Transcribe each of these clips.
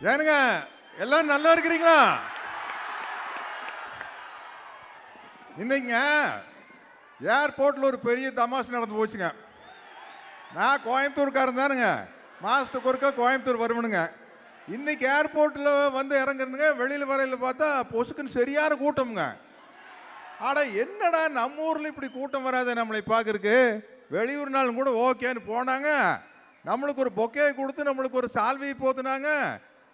ஏனுங்க எல்லாரும் நல்லா இருக்கிறீங்களா? இன்னைக்குங்க ஏர்போர்ட்டில் ஒரு பெரிய தமாஷ் நடந்து போச்சுங்க. நான் கோயம்புத்தூர்காரன் தானுங்க, மாதத்துக்கு ஒருக்கா கோயம்புத்தூர் வருவனுங்க. இன்னைக்கு ஏர்போர்ட்டில் வந்து இறங்குறதுங்க, வெளியில் வரையில் பார்த்தா பொசுக்குன்னு சரியான கூட்டமுங்க. ஆடா என்னடா நம்ம ஊரில் இப்படி கூட்டம் வராது நம்மளை பார்க்கறதுக்கு. வெளியூர் நாளும் கூட ஓகேன்னு போனாங்க, நம்மளுக்கு ஒரு பொக்கையை கொடுத்து நம்மளுக்கு ஒரு சால்வையை போத்துனாங்க.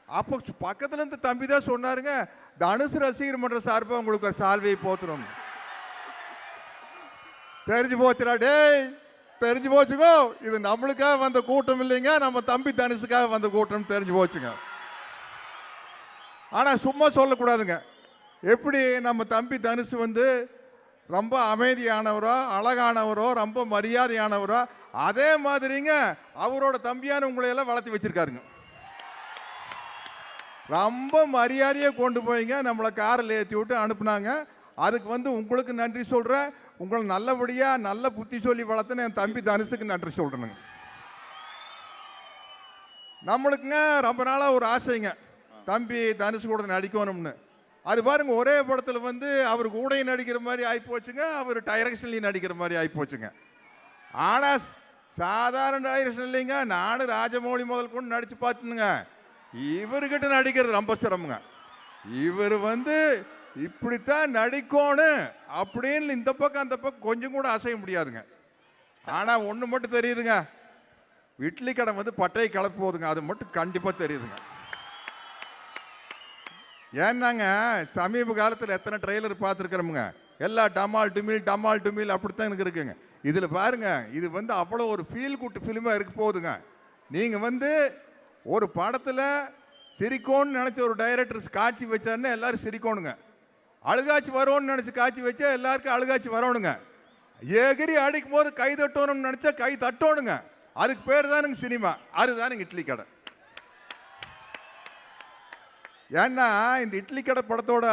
அப்போ பக்கத்துல இருந்து தம்பி தான் சொன்னாருங்க, தனுசு ரசிகர் மன்ற சார்பாக உங்களுக்கு ஒரு சால்வையை போத்துறோம். தெரிஞ்சு போச்சுடா டேய், தெரிஞ்சு போச்சுக்கோ, இது நம்மளுக்காக வந்த கூட்டம் இல்லைங்க, நம்ம தம்பி தனுசுக்காக வந்த கூட்டம் தெரிஞ்சு போச்சுங்க. ஆனா சும்மா சொல்லக்கூடாதுங்க. எப்படி நம்ம தம்பி தனுசு வந்து ரொம்ப அமைதியானவரோ அழகானவரோ ரொம்ப மரியாதையானவரோ, அதே மாதிரிங்க அவரோட தம்பியான உங்களை எல்லாம் வளர்த்தி வச்சிருக்காருங்க. ரொம்ப மரியாதையை கொண்டு போய்ங்க நம்மளை காரில் ஏற்றி விட்டு அனுப்புனாங்க. அதுக்கு வந்து உங்களுக்கு நன்றி சொல்கிறேன். உங்களை நல்லபடியாக நல்ல புத்தி சொல்லி வளர்த்துன்னு என் தம்பி தனுசுக்கு நன்றி சொல்கிறேனுங்க. நம்மளுக்குங்க ரொம்ப நாளாக ஒரு ஆசைங்க, தம்பி தனுசு கூட நடிக்கணும்னு. அது பாருங்க, ஒரே படத்தில் வந்து அவர் கூடையும் நடிக்கிற மாதிரி ஆகிப்போச்சுங்க, அவர் டைரக்ஷன்லையும் நடிக்கிற மாதிரி ஆகிப்போச்சுங்க. ஆனால் சாதாரண டைரக்ஷன் இல்லைங்க, நானும் ராஜமௌழி முதல் கொண்டு நடித்து பார்த்துனுங்க. இவர்கிட்ட நடிக்கிறது ரொம்ப சிரமங்க. இவர் வந்து இப்படித்தான் நடிக்கணும் அப்படின்னு இந்த பக்கம் அந்த பக்கம் கொஞ்சம் கூட அசைய முடியாதுங்க. ஆனால் ஒன்று மட்டும் தெரியுதுங்க, இட்லி கடை வந்து பட்டையை கிளப்ப போகுதுங்க, அது மட்டும் கண்டிப்பாக தெரியுதுங்க. ஏன்னாங்க சமீப காலத்தில் எத்தனை ட்ரெய்லர் பார்த்துருக்குறோமுங்க, எல்லா டமால் டுமில் அப்படித்தான் எனக்கு இருக்குங்க. இதில் பாருங்க, இது வந்து அவ்வளோ ஒரு ஃபீல் குட் ஃபிலிமாக இருக்க போகுதுங்க. நீங்கள் வந்து ஒரு படத்தில் சிரிக்கோன்னு நினச்ச ஒரு டைரக்டர் காட்சி வச்சாருன்னா எல்லாரும் சிரிக்கணுங்க, அழுகாட்சி வரோன்னு நினச்சி காட்சி வச்சா எல்லாருக்கும் அழுகாட்சி வரணுங்க, எகிரி அடிக்கும் போது கை தட்டணும்னு நினச்சா கை தட்டணுங்க. அதுக்கு பேர் தானுங்க சினிமா, அதுதானுங்க இட்லி கடை. ஏன்னா இந்த இட்லி கடை படத்தோட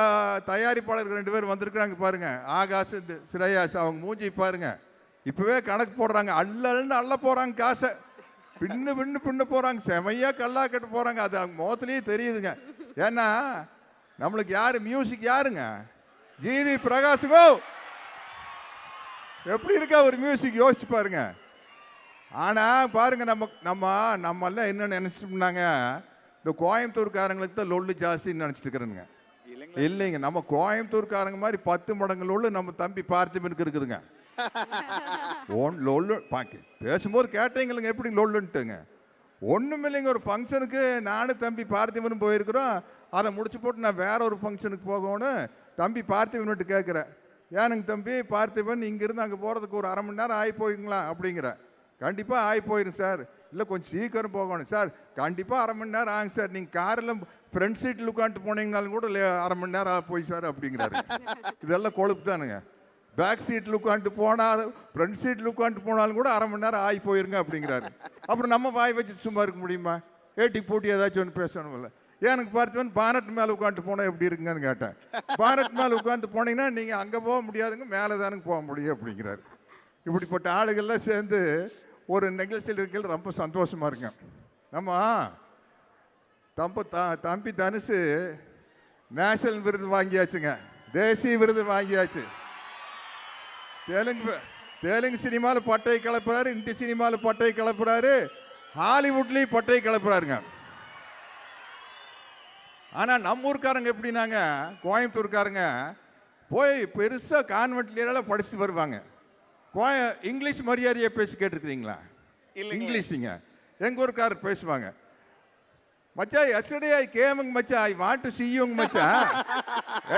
தயாரிப்பாளர்கள் 2 பேர் வந்திருக்கிறாங்க பாருங்க, ஆகாஷ் ஸ்ரேயாஸ். அவங்க மூஞ்சி பாருங்க, இப்பவே கணக்கு போடுறாங்க, அள்ளன்னு அள்ள போறாங்க காசை, பின்னு போறாங்க, செமையா கல்லா கட்டு போறாங்க. அது அவங்க முகத்திலேயே தெரியுதுங்க. ஏன்னா நம்மளுக்கு யாரு மியூசிக் யாருங்க, ஜிவி பிரகாஷுகோ. எப்படி இருக்கா ஒரு மியூசிக் யோசிச்சு பாருங்க. ஆனா பாருங்க, நம்ம எல்லாம் என்ன நினைச்சிட்டோம்னாங்க, இந்த கோயம்புத்தூர்காரங்களுக்கு தான் லொல்லு ஜாஸ்தின்னு நினச்சிட்டு இருக்கிறேனுங்க. இல்லைங்க, நம்ம கோயம்புத்தூர்காரங்க மாதிரி 10 மடங்கு லொல்லு நம்ம தம்பி பார்த்திபனுக்கு இருக்குதுங்க. லொல்லு பேசும்போது கேட்டீங்களுங்க எப்படி லொல்லுன்ட்டுங்க. ஒன்றும் இல்லைங்க, ஒரு ஃபங்க்ஷனுக்கு நானும் தம்பி பார்த்திபனும் போயிருக்கிறோம். அதை முடிச்சு போட்டு நான் வேற ஒரு ஃபங்க்ஷனுக்கு போகணும். தம்பி பார்த்திபன்ட்டு கேட்குறேன், ஏனுங்க தம்பி பார்த்திபன் இங்கேருந்து அங்கே போகிறதுக்கு ஒரு அரை மணி நேரம் ஆகி போய்ங்களா அப்படிங்கிற. கண்டிப்பாக ஆகி போயிடும் சார். இல்லை கொஞ்சம் சீக்கிரம் போகணும் சார். கண்டிப்பாக அரை மணி நேரம் ஆகுங்க சார். நீங்கள் காரில் ஃப்ரண்ட் சீட்டில் உட்காந்துட்டு போனீங்கனாலும் கூட அரை மணி நேரம் ஆக போய் சார் அப்படிங்கிறாரு. இதெல்லாம் கொழுப்பு தானுங்க. பேக் சீட்டில் உட்காந்துட்டு போனால் ஃப்ரண்ட் சீட்டில் உட்காந்துட்டு போனாலும் கூட அரை மணி நேரம் ஆகி போயிருங்க அப்படிங்கிறாரு. அப்புறம் நம்ம வாய் வச்சு சும்மா இருக்க முடியுமா? ஏட்டி போட்டி ஏதாச்சும் ஒன்று பேசணும் இல்லை. எனக்கு பார்த்தவன் பானட் மேலே உட்காந்துட்டு போனால் எப்படி இருக்குங்கன்னு கேட்டேன். பானட் மேலே உட்காந்துட்டு போனீங்கன்னா நீங்கள் அங்கே போக முடியாதுங்க, மேலே தானுங்க போக முடியும் அப்படிங்கிறாரு. இப்படிப்பட்ட ஆளுகள்லாம் சேர்ந்து ஒரு நிகழ்ச்சியில் இருக்கிறது ரொம்ப சந்தோஷமாக இருக்குங்க. நம்ம தம்பி தனுசு நேஷனல் விருது வாங்கியாச்சுங்க, தேசிய விருது வாங்கியாச்சு. தெலுங்கு சினிமாவில் பட்டை கிளப்புறாரு, இந்தி சினிமாவில் பட்டை கிளப்புறாரு, ஹாலிவுட்லேயும் பட்டை கிளப்புறாருங்க. ஆனால் நம்ம ஊருக்காரங்க எப்படின்னாங்க, கோயம்புத்தூர்காரங்க போய் பெருசாக கான்வென்ட்லாம் படிச்சுட்டு வருவாங்க. இங்கிலீஷ் மரியாதையை பேசி கேட்டிருக்கிறீங்களா? இங்கிலீஷுங்க எங்கள் ஊருக்காரர் பேசுவாங்க. மச்சா எஸ்டர்டே ஐ கேமுங்க மச்சா, ஐ வாண்ட் டு சீ யூங்க மச்சா.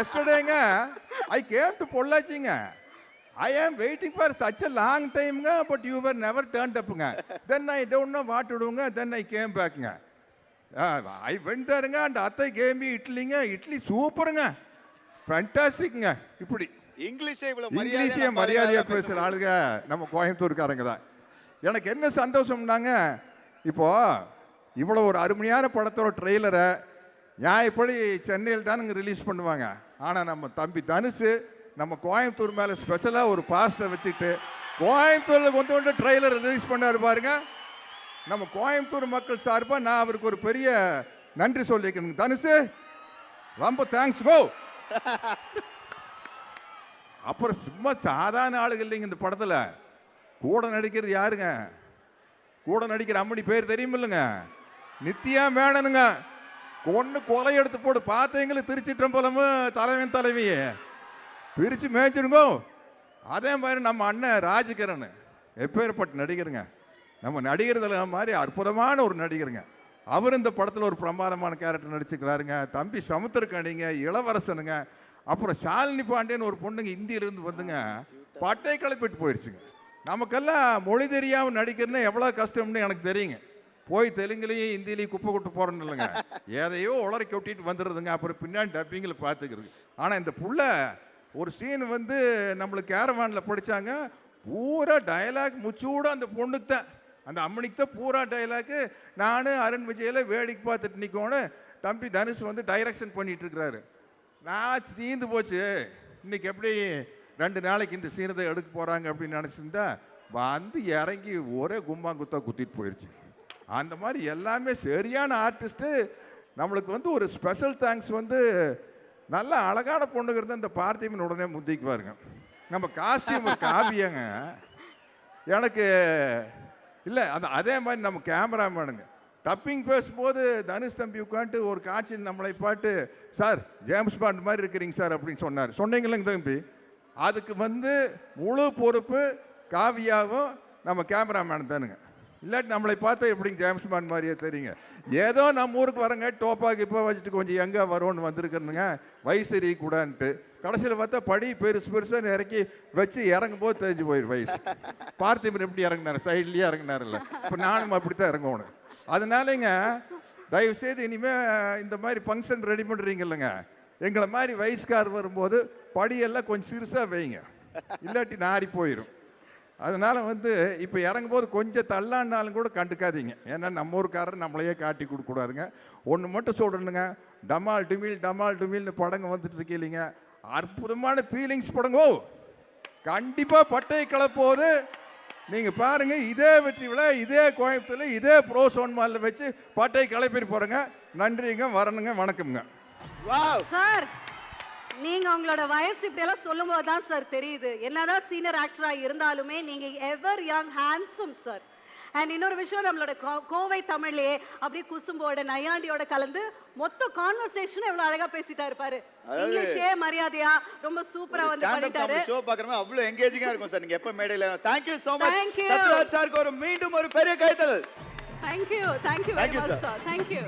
எஸ்டர்டேங்க ஐ கேம் டு பொள்ளாச்சிங்க, I am waiting for such a long டைம்ங்க, but you were never turned அப்புங்க. Then I don't know what to டூங்க, தென் ஐ கேம் பேக்குங்க. ஐ வெண்ட் தேருங்க and அத்தை came me இட்லிங்க, இட்லி சூப்பருங்க, ஃபேண்டாஸ்டிக்ங்க. இப்படி இங்கிலீஷே மரியாதையாக பேசுகிற ஆளுங்க நம்ம கோயம்புத்தூர்காரங்க தான். எனக்கு என்ன சந்தோஷம்னாங்க, இப்போ இவ்வளோ ஒரு அருமையான படத்தோட ட்ரெய்லரை நியாயப்படி சென்னையில் தானுங்க ரிலீஸ் பண்ணுவாங்க. ஆனால் நம்ம தம்பி தனுசு நம்ம கோயம்புத்தூர் மேலே ஸ்பெஷலாக ஒரு பாசத்தை வச்சுட்டு கோயம்புத்தூரில் கொண்டு ட்ரெய்லர் ரிலீஸ் பண்ணார் பாருங்க. நம்ம கோயம்புத்தூர் மக்கள் சார்பாக நான் அவருக்கு ஒரு பெரிய நன்றி சொல்லிக்கணும். தனுஷு ரொம்ப தேங்க்ஸ் கோ. அப்புறம் சும்மா சாதாரண ஆளுகள் இல்லைங்க இந்த படத்தில். கூட நடிக்கிறது யாருங்க? கூட நடிக்கிற அம்மணி பேர் தெரியுமில்லைங்க? நித்யா மேனனுங்க. ஒன்று கொலை எடுத்து போட்டு பார்த்தீங்களும் திருச்சிற்றம்பலமும் தலைவன் தலைவியே பிரித்து மேய்ச்சிருங்கோ. அதே மாதிரி நம்ம அண்ணன் ராஜகிரண் எப்பேற்பட்ட நடிகருங்க. நம்ம நடிகர்தில் மாதிரி அற்புதமான ஒரு நடிகருங்க. அவர் இந்த படத்தில் ஒரு பிரமாதமான கேரக்டர் நடிச்சுக்கிறாருங்க. தம்பி சமுத்திரக்கணிங்க, இளவரசனுங்க. அப்புறம் ஷாலினி பாண்டியன் ஒரு பொண்ணுங்க இந்தியிலிருந்து வந்துங்க பட்டை கிளப்பிட்டு போயிடுச்சுங்க. நமக்கெல்லாம் மொழி தெரியாமல் நடிக்கிறதுனா எவ்வளோ கஷ்டம்னு எனக்கு தெரியுங்க. போய் தெலுங்குலேயும் ஹிந்திலையும் குப்பை கொட்டு போகிறோன்னு இல்லைங்க, எதையோ உளறி கொட்டிட்டு வந்துடுறதுங்க. அப்புறம் பின்னாடி டப்பிங்கில் பார்த்துக்கிறது. ஆனால் இந்த புள்ள ஒரு சீன் வந்து நம்மளுக்கு கேரவானில் படித்தாங்க. பூரா டயலாக் முச்சூட அந்த பொண்ணுக்கு தான், அந்த அம்மனிக்கு தான் பூரா டயலாக்கு. நான் அருண் விஜயில் வேடிக்கை பார்த்துட்டு நிற்கோன்னு தம்பி தனுஷ் வந்து டைரக்ஷன் பண்ணிகிட்டு இருக்கிறாரு. நான் தீர்ந்து போச்சு, இன்றைக்கி எப்படி 2 நாளைக்கு இந்த சீனத்தை எடுக்க போகிறாங்க அப்படின்னு நினச்சிருந்தா வந்து இறங்கி ஒரே கும்பாங்குத்தா குத்திட்டு போயிடுச்சு. அந்த மாதிரி எல்லாமே சரியான ஆர்டிஸ்ட்டு. நம்மளுக்கு வந்து ஒரு ஸ்பெஷல் தேங்க்ஸ் வந்து நல்ல அழகான பொண்ணுங்கிறது இந்த பார்த்திபன் உடனே முந்திக்குவாருங்க. நம்ம காஸ்டியூம் காவியங்க எனக்கு இல்லை. அதே மாதிரி நம்ம கேமராமேனுங்க டப்பிங் பேசும்போது தனுஷ் தம்பி உட்காந்துட்டு ஒரு காட்சி நம்மளை பாட்டு, சார் ஜேம்ஸ் பாண்ட் மாதிரி இருக்கிறீங்க சார் அப்படின்னு சொன்னார். சொன்னீங்களேங்க தம்பி, அதுக்கு வந்து முழு பொறுப்பு காவியாவும் நம்ம கேமராமேன் தானுங்க. இல்லாட்டி நம்மளை பார்த்தா எப்படிங்க ஜேம்ஸ் பாண்ட் மாதிரியே தெரியுங்க. ஏதோ நம்ம ஊருக்கு வரங்க டோப்பாக்கு இப்போ வச்சுட்டு கொஞ்சம் எங்கே வரோன்னு வந்திருக்கிறதுங்க, வயசு எறியக்கூடான்ட்டு. கடைசியில் பார்த்தா படி பெருசாக இறக்கி வச்சு இறங்கும் போது தெரிஞ்சு போயிடும் வயசு. பார்த்திபன் எப்படி இறங்கினார், சைட்லேயே இறங்கினார்ல. இப்போ நானும் அப்படி தான் இறங்கணும். அதனாலங்க தயவுசெய்து இனிமேல் இந்த மாதிரி ஃபங்க்ஷன் ரெடி பண்ணுறீங்க இல்லைங்க, எங்களை மாதிரி வயசுக்கார் வரும்போது படியெல்லாம் கொஞ்சம் சிறுசாக வைங்க, இல்லாட்டி நாரி போயிடும். அதனால் வந்து இப்போ இறங்கும்போது கொஞ்சம் தள்ளானாலும் கூட கண்டுக்காதீங்க. ஏன்னா நம்ம ஊருக்காரர் நம்மளையே காட்டி கொடுக்கூடாதுங்க. ஒன்று மட்டும் சொல்கிறேனுங்க, டமால் டுமில்னு படங்க வந்துட்டு இருக்கீங்க, அற்புதமான ஃபீலிங்ஸ் படங்கோ. கண்டிப்பாக பட்டை கிளப்போது. நீங்கள் பாருங்கள், இதே வெற்றி விழா இதே கோயம்புத்தூரில் இதே ப்ரோசோன் மாலில் வச்சு பட்டை கிளப்பிட்டு போகிறேங்க. நன்றிங்க, வரணுங்க, வணக்கம்ங்க. சார், நீங்க உங்களோட வயசு இப்படி எல்லாம் சொல்லும்போது தான் சார் தெரியுது, என்னதான் சீனியர் ஆக்டரா இருந்தாலுமே நீங்க எவர் யங் ஹேண்ட்ஸம் சார். அண்ட் இன்னொரு விஷயம், நம்மளோட கோவை தமிழ்லயே அப்படியே குசும்போட நையாண்டியோட கலந்து மொத்த கான்வர்சேஷன் எவ்வளவு அழகா பேசிட்டா இருப்பாரு. இங்கிலீஷே மரியாதையா ரொம்ப சூப்பரா வந்து பண்ணிட்டாரு. ஷோ பார்க்கறோம், அவ்வளவு எங்கேஜிங்கா இருக்கும் சார். நீங்க எப்ப மேடையில. Thank you so much. Sathyaraj சாருக்கு மீண்டும் ஒரு பெரிய கைத்தட்டல். Thank you very much sir. Thank you.